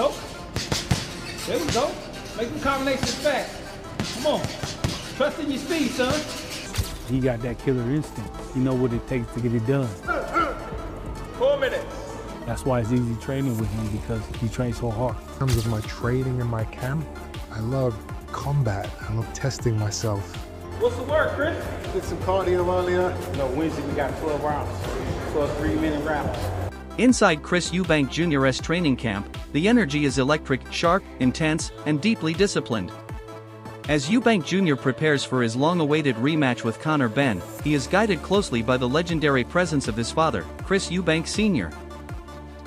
go. There we go. Make the combinations fast. Come on. Trust in your speed, son. He got that killer instinct. You know what it takes to get it done. 4 minutes. That's why it's easy training with him, because he trains so hard. In terms of my training in my camp, I love combat. I love testing myself. What's the word, Chris? Did some cardio earlier. No, Wednesday we got 12 rounds. 12 3-minute rounds. Inside Chris Eubank Jr.'s training camp, the energy is electric, sharp, intense, and deeply disciplined. As Eubank Jr. prepares for his long-awaited rematch with Conor Benn, he is guided closely by the legendary presence of his father, Chris Eubank Sr.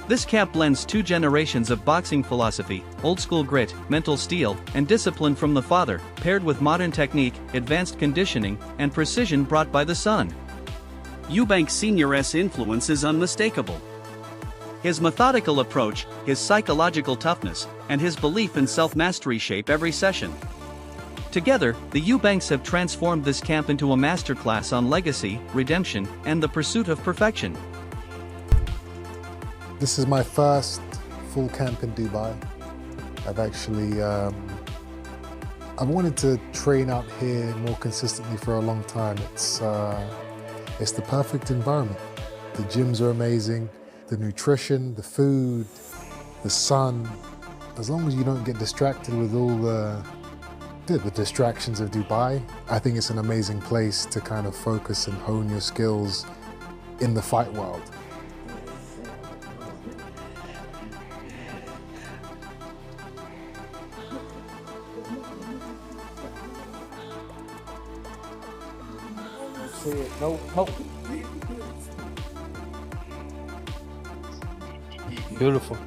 This camp blends 2 generations of boxing philosophy, old-school grit, mental steel, and discipline from the father, paired with modern technique, advanced conditioning, and precision brought by the son. Eubank Sr.'s influence is unmistakable. His methodical approach, his psychological toughness, and his belief in self-mastery shape every session. Together, the Eubanks have transformed this camp into a masterclass on legacy, redemption, and the pursuit of perfection. This is my first full camp in Dubai. I've actually, I've wanted to train out here more consistently for a long time. It's the perfect environment. The gyms are amazing, the nutrition, the food, the sun. As long as you don't get distracted with all the distractions of Dubai, I think it's an amazing place to kind of focus and hone your skills in the fight world. No, no. Beautiful.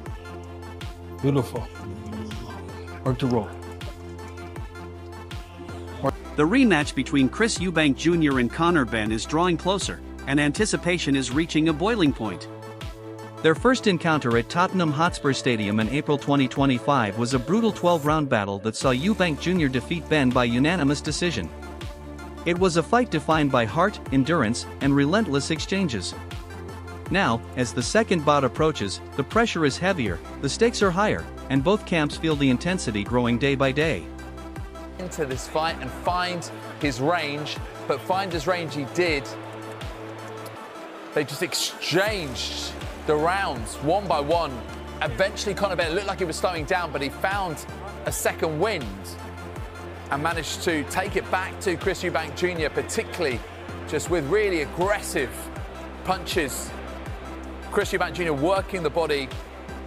Beautiful. Work the rope. The rematch between Chris Eubank Jr. and Conor Benn is drawing closer, and anticipation is reaching a boiling point. Their first encounter at Tottenham Hotspur Stadium in April 2025 was a brutal 12-round battle that saw Eubank Jr. defeat Benn by unanimous decision. It was a fight defined by heart, endurance, and relentless exchanges. Now, as the second bout approaches, the pressure is heavier, the stakes are higher, and both camps feel the intensity growing day by day. Into this fight and find his range, but find his range he did. They just exchanged the rounds one by one. Eventually Conor Benn looked like he was slowing down, but he found a second wind and managed to take it back to Chris Eubank Jr., particularly just with really aggressive punches. Chris Eubank Jr. working the body,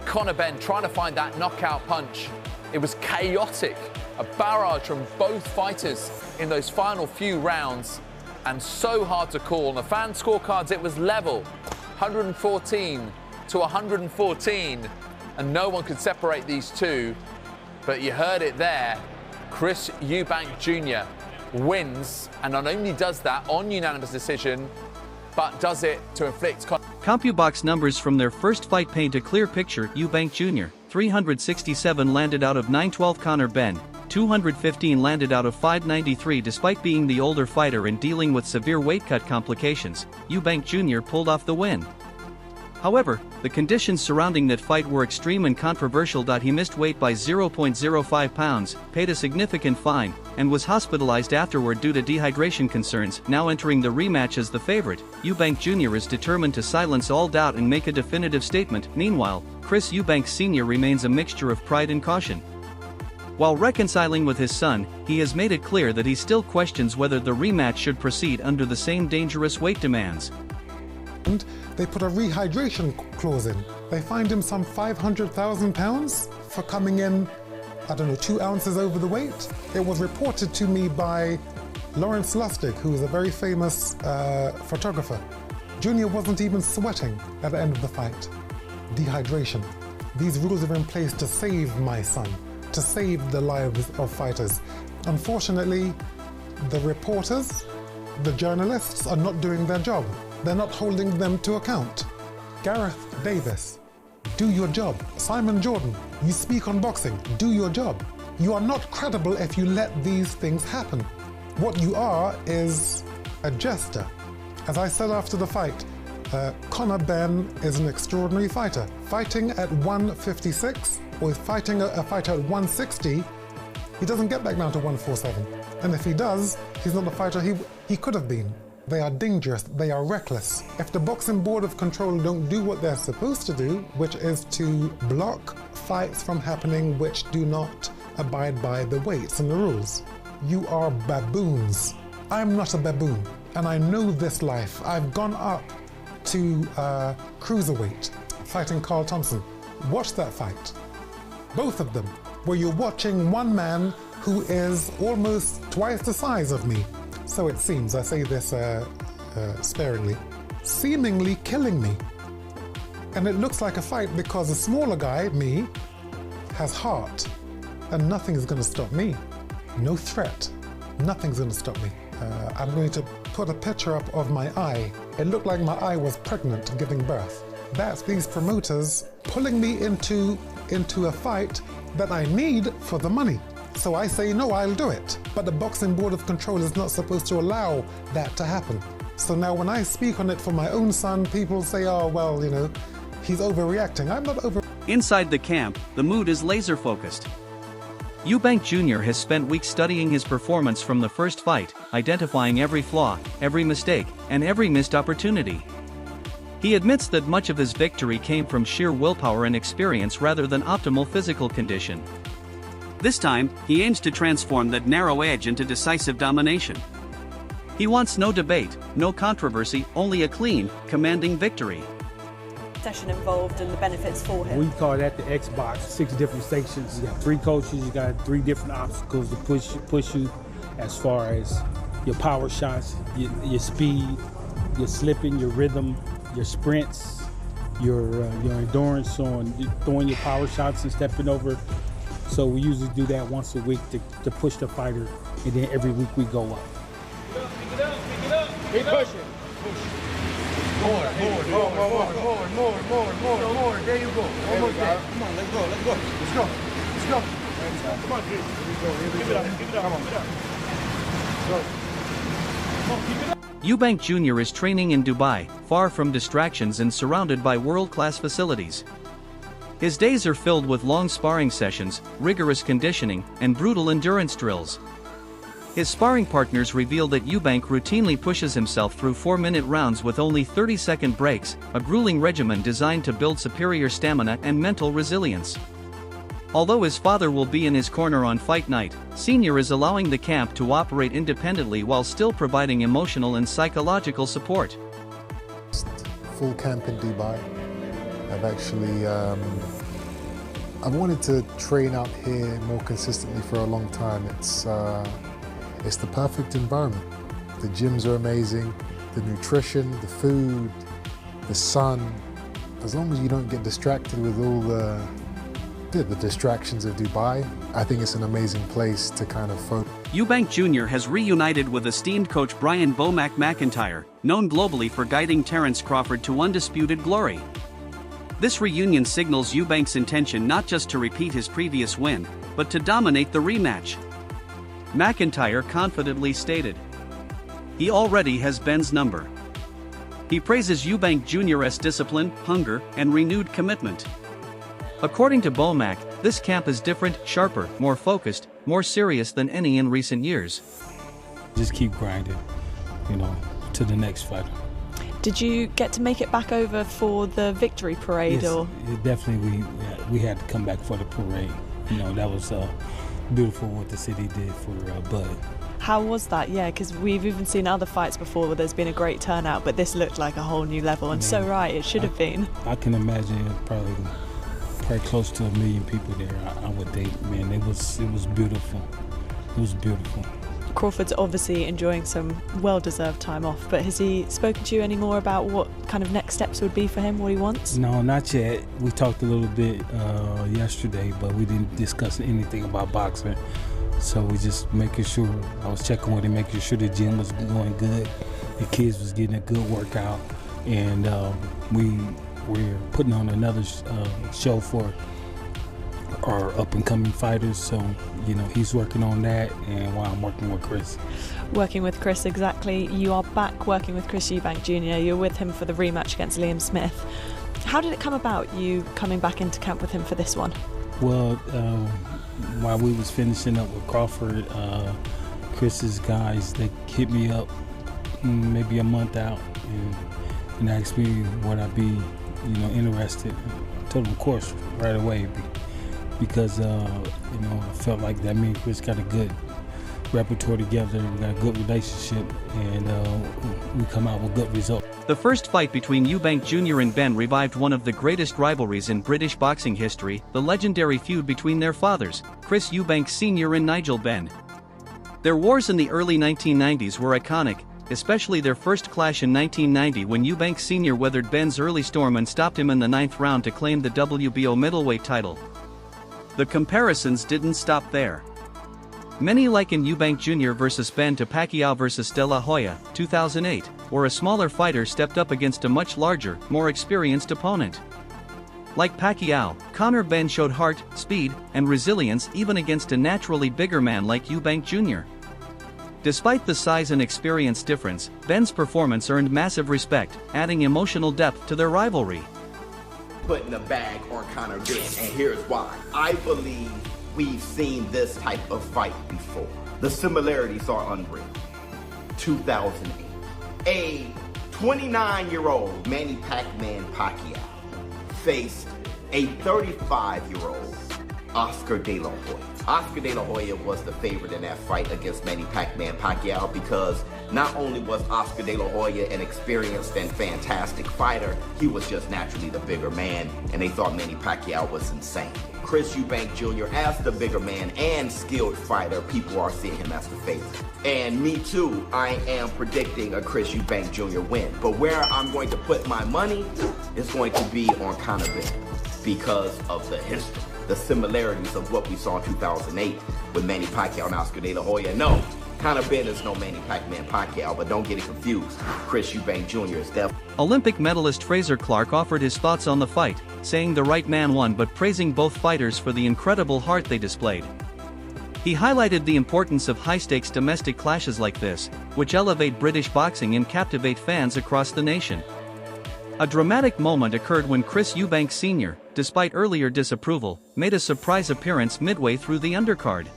Conor Benn trying to find that knockout punch. It was chaotic, a barrage from both fighters in those final few rounds, and so hard to call. On the fan scorecards, it was level, 114 to 114, and no one could separate these two. But you heard it there, Chris Eubank Jr. wins, and not only does that on unanimous decision, but does it to inflict... CompuBox numbers from their first fight paint a clear picture. Eubank Jr., 367 landed out of 912. Conor Benn, 215 landed out of 593. Despite being the older fighter and dealing with severe weight cut complications, Eubank Jr. pulled off the win. However, the conditions surrounding that fight were extreme and controversial. He missed weight by 0.05 pounds, paid a significant fine, and was hospitalized afterward due to dehydration concerns. Now entering the rematch as the favorite, Eubank Jr. is determined to silence all doubt and make a definitive statement. Meanwhile, Chris Eubank Sr. remains a mixture of pride and caution. While reconciling with his son, he has made it clear that he still questions whether the rematch should proceed under the same dangerous weight demands. And they put a rehydration clause in. They fined him some £500,000 for coming in, I don't know, 2 ounces over the weight. It was reported to me by Lawrence Lustig, who is a very famous photographer. Junior wasn't even sweating at the end of the fight. Dehydration. These rules are in place to save my son, to save the lives of fighters. Unfortunately, the reporters, the journalists are not doing their job. They're not holding them to account. Gareth Davis, do your job. Simon Jordan, you speak on boxing, do your job. You are not credible if you let these things happen. What you are is a jester. As I said after the fight, Conor Benn is an extraordinary fighter. Fighting at 156 or fighting a fighter at 160, he doesn't get back down to 147. And if he does, he's not the fighter he could have been. They are dangerous, they are reckless. If the Boxing Board of Control don't do what they're supposed to do, which is to block fights from happening which do not abide by the weights and the rules, you are baboons. I'm not a baboon, and I know this life. I've gone up to cruiserweight, fighting Carl Thompson. Watch that fight. Both of them, where you're watching one man who is almost twice the size of me. So it seems, I say this sparingly, seemingly killing me. And it looks like a fight because the smaller guy, me, has heart. And nothing is going to stop me. No threat. Nothing's going to stop me. I'm going to put a picture up of my eye. It looked like my eye was pregnant giving birth. That's these promoters pulling me into a fight that I need for the money. So I say, no, I'll do it. But the Boxing Board of Control is not supposed to allow that to happen. So now when I speak on it for my own son, people say, oh, well, you know, he's overreacting. I'm not over. Inside the camp, the mood is laser-focused. Eubank Jr. has spent weeks studying his performance from the first fight, identifying every flaw, every mistake, and every missed opportunity. He admits that much of his victory came from sheer willpower and experience rather than optimal physical condition. This time, he aims to transform that narrow edge into decisive domination. He wants no debate, no controversy, only a clean, commanding victory. Session involved and the benefits for him. We call that the Xbox, 6 different stations. You got 3 coaches, you got 3 different obstacles to push you as far as your power shots, your speed, your slipping, your rhythm, your sprints, your endurance on throwing your power shots and stepping over. So we usually do that once a week to push the fighter, and then every week we go up. Pick it up, pick it up, pick it up. Keep pushing. More. There you go. One more time. Come on, let's go. Come on, Chris. Give it up. Come on. Go. Come on, keep it up. Eubank Jr. is training in Dubai, far from distractions and surrounded by world-class facilities. His days are filled with long sparring sessions, rigorous conditioning, and brutal endurance drills. His sparring partners reveal that Eubank routinely pushes himself through 4-minute rounds with only 30-second breaks, a grueling regimen designed to build superior stamina and mental resilience. Although his father will be in his corner on fight night, Sr. is allowing the camp to operate independently while still providing emotional and psychological support. Full camp in Dubai. I've actually I've wanted to train out here more consistently for a long time. It's the perfect environment. The gyms are amazing, the nutrition, the food, the sun. As long as you don't get distracted with all the distractions of Dubai, I think it's an amazing place to kind of focus. Eubank Jr. has reunited with esteemed coach Brian "Bomac" McIntyre, known globally for guiding Terence Crawford to undisputed glory. This reunion signals Eubank's intention not just to repeat his previous win, but to dominate the rematch. McIntyre confidently stated, "He already has Ben's number." He praises Eubank Jr.'s discipline, hunger, and renewed commitment. According to Bomac, this camp is different, sharper, more focused, more serious than any in recent years. Just keep grinding, to the next fighter. Did you get to make it back over for the victory parade? Yes, or? Definitely we had to come back for the parade. That was beautiful what the city did for Bud. How was that? Yeah, because we've even seen other fights before where there's been a great turnout, but this looked like a whole new level, and so right, it should have been. I can imagine probably close to 1 million people there, I would think. Man, it was beautiful. It was beautiful. Crawford's obviously enjoying some well-deserved time off, but has he spoken to you any more about what kind of next steps would be for him, what he wants? No, not yet. We talked a little bit yesterday, but we didn't discuss anything about boxing. So we just making sure, I was checking with him, making sure the gym was going good, the kids was getting a good workout, and we're putting on another show for are up-and-coming fighters, so you know he's working on that, and while I'm working with Chris. Working with Chris, exactly. You are back working with Chris Eubank Jr. You're with him for the rematch against Liam Smith. How did it come about, you coming back into camp with him for this one? Well, while we was finishing up with Crawford, Chris's guys, they hit me up maybe a month out and asked me would I be, interested. I told them, of course, right away, because I felt like that me and Chris got a good repertoire together, we got a good relationship, and we come out with good results. The first fight between Eubank Jr. and Benn revived one of the greatest rivalries in British boxing history, the legendary feud between their fathers, Chris Eubank Sr. and Nigel Benn. Their wars in the early 1990s were iconic, especially their first clash in 1990 when Eubank Sr. weathered Benn's early storm and stopped him in the 9th round to claim the WBO middleweight title. The comparisons didn't stop there. Many liken Eubank Jr. versus Benn to Pacquiao versus De La Hoya, 2008, where a smaller fighter stepped up against a much larger, more experienced opponent. Like Pacquiao, Conor Benn showed heart, speed, and resilience even against a naturally bigger man like Eubank Jr. Despite the size and experience difference, Benn's performance earned massive respect, adding emotional depth to their rivalry. Putting a bag on Conor Benn, and here's why. I believe we've seen this type of fight before. The similarities are unreal. 2008. A 29-year-old Manny Pacquiao faced a 35-year-old Oscar De La Hoya. Oscar De La Hoya was the favorite in that fight against Manny Pacquiao because not only was Oscar De La Hoya an experienced and fantastic fighter, he was just naturally the bigger man, and they thought Manny Pacquiao was insane. Chris Eubank Jr. as the bigger man and skilled fighter, people are seeing him as the favorite. And me too, I am predicting a Chris Eubank Jr. win. But where I'm going to put my money is going to be on Conor Benn because of the history. The similarities of what we saw in 2008 with Manny Pacquiao and Oscar De La Hoya. No, Conor Benn is no Manny Pacquiao, but don't get it confused. Chris Eubank Jr. is definitely. Olympic medalist Fraser Clark offered his thoughts on the fight, saying the right man won but praising both fighters for the incredible heart they displayed. He highlighted the importance of high-stakes domestic clashes like this, which elevate British boxing and captivate fans across the nation. A dramatic moment occurred when Chris Eubank Sr., despite earlier disapproval, made a surprise appearance midway through the undercard.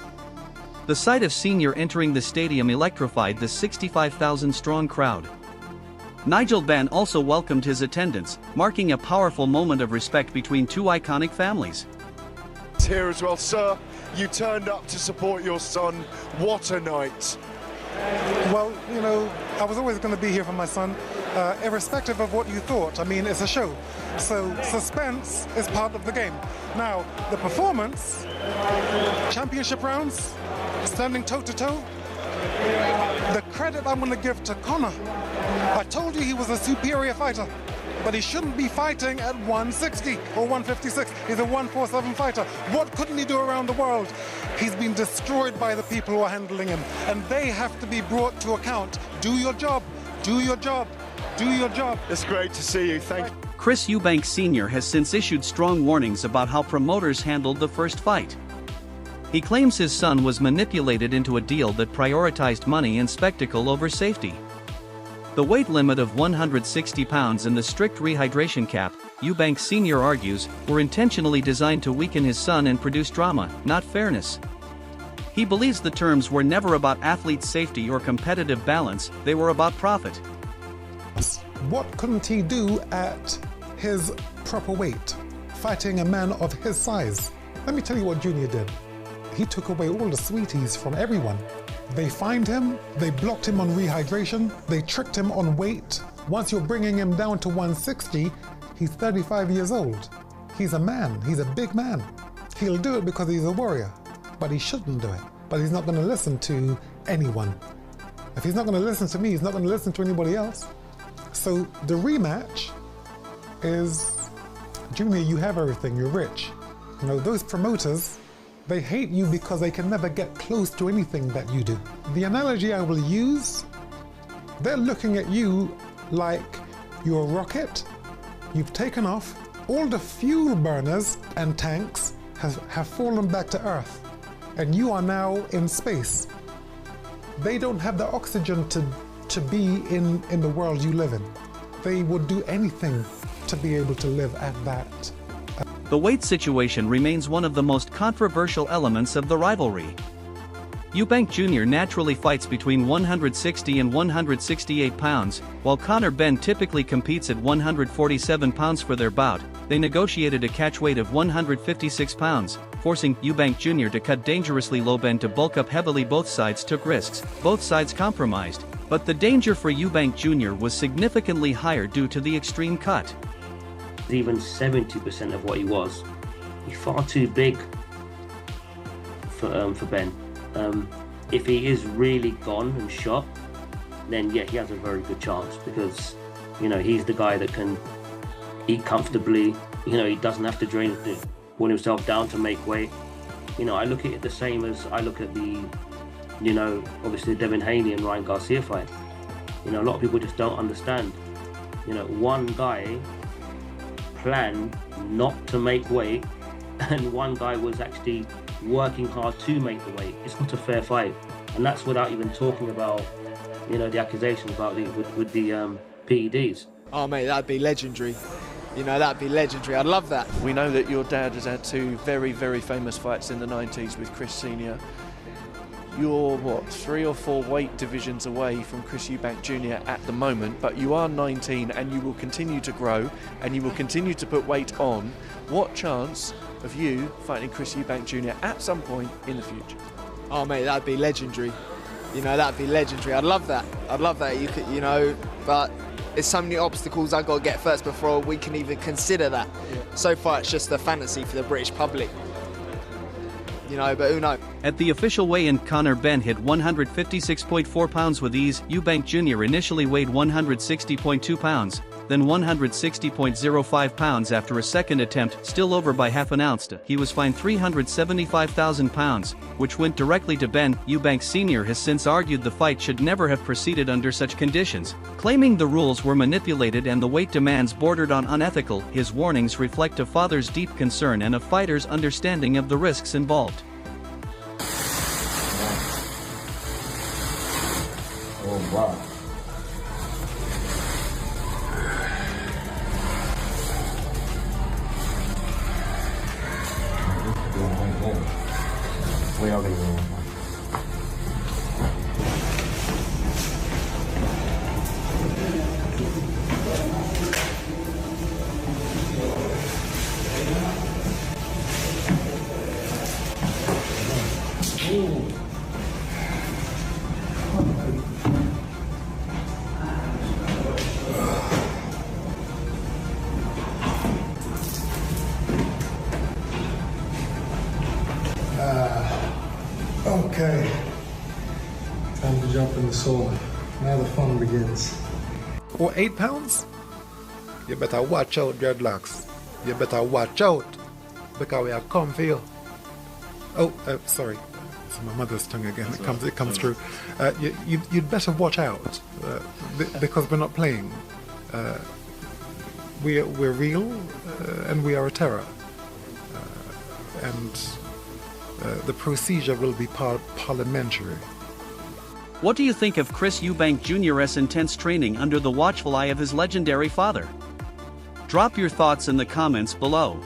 The sight of Sr. entering the stadium electrified the 65,000-strong crowd. Nigel Benn also welcomed his attendance, marking a powerful moment of respect between two iconic families. Here as well, sir. You turned up to support your son. What a night. Well, I was always going to be here for my son, irrespective of what you thought. I mean, it's a show. So suspense is part of the game. Now, the performance, championship rounds, standing toe-to-toe, the credit I'm going to give to Conor. I told you he was a superior fighter, but he shouldn't be fighting at 160 or 156. He's a 147 fighter. What couldn't he do around the world? He's been destroyed by the people who are handling him, and they have to be brought to account. Do your job. Do your job. Do your job. It's great to see you. Thank you. Chris Eubank Sr. has since issued strong warnings about how promoters handled the first fight. He claims his son was manipulated into a deal that prioritized money and spectacle over safety. The weight limit of 160 pounds and the strict rehydration cap, Eubank Sr. argues, were intentionally designed to weaken his son and produce drama, not fairness. He believes the terms were never about athlete safety or competitive balance, they were about profit. What couldn't he do at his proper weight, fighting a man of his size? Let me tell you what Junior did. He took away all the sweeties from everyone. They fined him, they blocked him on rehydration, they tricked him on weight. Once you're bringing him down to 160, he's 35 years old. He's a man, he's a big man. He'll do it because he's a warrior, but he shouldn't do it. But he's not going to listen to anyone. If he's not going to listen to me, he's not going to listen to anybody else. So the rematch is, Junior, you have everything, you're rich. Those promoters, they hate you because they can never get close to anything that you do. The analogy I will use, they're looking at you like you're a rocket, you've taken off, all the fuel burners and tanks have fallen back to Earth, and you are now in space. They don't have the oxygen to be in the world you live in. They would do anything to be able to live at that. The weight situation remains one of the most controversial elements of the rivalry. Eubank Jr. naturally fights between 160 and 168 pounds, while Conor Benn typically competes at 147 pounds for their bout. They negotiated a catch weight of 156 pounds, forcing Eubank Jr. to cut dangerously low. Benn to bulk up heavily. Both sides took risks, both sides compromised, but the danger for Eubank Jr. was significantly higher due to the extreme cut. Even 70% of what he was, he's far too big for Benn. If he is really gone and shot, then yeah, he has a very good chance, because he's the guy that can eat comfortably. He doesn't have to pull himself down to make weight. I look at it the same as I look at the obviously Devin Haney and Ryan Garcia fight. A lot of people just don't understand. One guy planned not to make weight, and one guy was actually working hard to make the weight. It's not a fair fight, and that's without even talking about the accusations about with the PEDs. Oh mate, that'd be legendary. That'd be legendary. I'd love that. We know that your dad has had two very, very famous fights in the 90s with Chris Sr. You're, 3 or 4 weight divisions away from Chris Eubank Jr. at the moment, but you are 19 and you will continue to grow and you will continue to put weight on. What chance of you fighting Chris Eubank Jr. at some point in the future? Oh mate, that'd be legendary. That'd be legendary. I'd love that. I'd love that. You could, but there's so many obstacles I've got to get first before we can even consider that. Yeah. So far, it's just a fantasy for the British public. But who knows? At the official weigh-in, Conor Benn hit 156.4 pounds with ease. Eubank Jr. initially weighed 160.2 pounds, then 160.05 pounds after a second attempt, still over by half an ounce. He was fined £375,000, which went directly to Benn. Eubank Sr. has since argued the fight should never have proceeded under such conditions, claiming the rules were manipulated and the weight demands bordered on unethical. His warnings reflect a father's deep concern and a fighter's understanding of the risks involved. Oh, wow. We are going to go. Okay, time to jump in the sauna. Now the fun begins. Or 8 pounds? You better watch out, dreadlocks. You better watch out, because we are come for you. Oh, sorry. It's my mother's tongue again. It comes through. You'd better watch out, because we're not playing. We're real, and we are a terror. And the procedure will be parliamentary. What do you think of Chris Eubank Jr.'s intense training under the watchful eye of his legendary father? Drop your thoughts in the comments below.